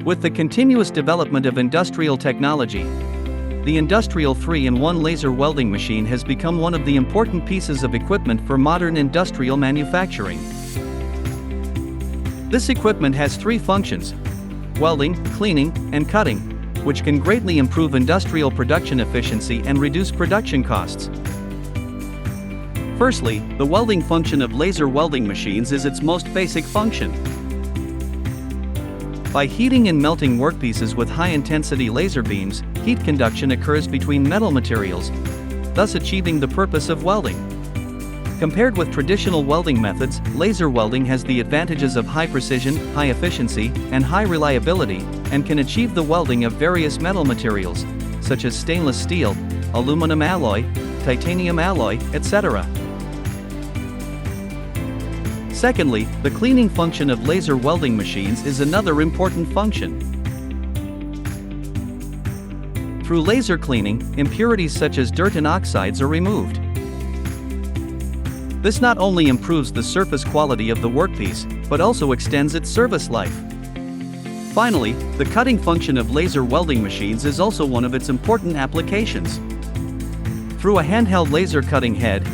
With the continuous development of industrial technology, the industrial 3-in-1 laser welding machine has become one of the important pieces of equipment for modern industrial manufacturing. This equipment has three functions: welding, cleaning, and cutting, which can greatly improve industrial production efficiency and reduce production costs. Firstly, the welding function of laser welding machines is its most basic function. By heating and melting workpieces with high-intensity laser beams, heat conduction occurs between metal materials, thus achieving the purpose of welding. Compared with traditional welding methods, laser welding has the advantages of high precision, high efficiency, and high reliability, and can achieve the welding of various metal materials, such as stainless steel, aluminum alloy, titanium alloy, etc. Secondly, the cleaning function of laser welding machines is another important function. Through laser cleaning, impurities such as dirt and oxides are removed. This not only improves the surface quality of the workpiece, but also extends its service life. Finally, the cutting function of laser welding machines is also one of its important applications. Through a handheld laser cutting head,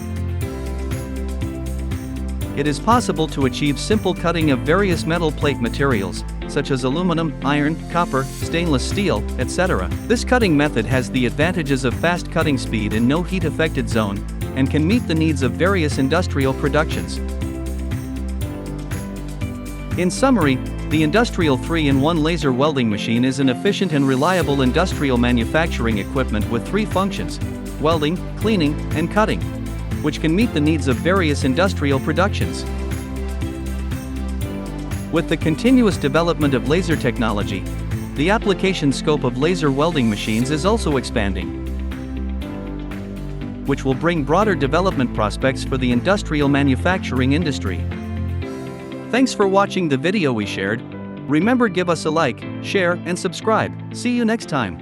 it is possible to achieve simple cutting of various metal plate materials, such as aluminum, iron, copper, stainless steel, etc. This cutting method has the advantages of fast cutting speed in no heat-affected zone, and can meet the needs of various industrial productions. In summary, the industrial 3-in-1 laser welding machine is an efficient and reliable industrial manufacturing equipment with three functions: welding, cleaning, and cutting, which can meet the needs of various industrial productions. With the continuous development of laser technology, the application scope of laser welding machines is also expanding, which will bring broader development prospects for the industrial manufacturing industry. Thanks for watching the video we shared. Remember, give us a like, share, and subscribe. See you next time.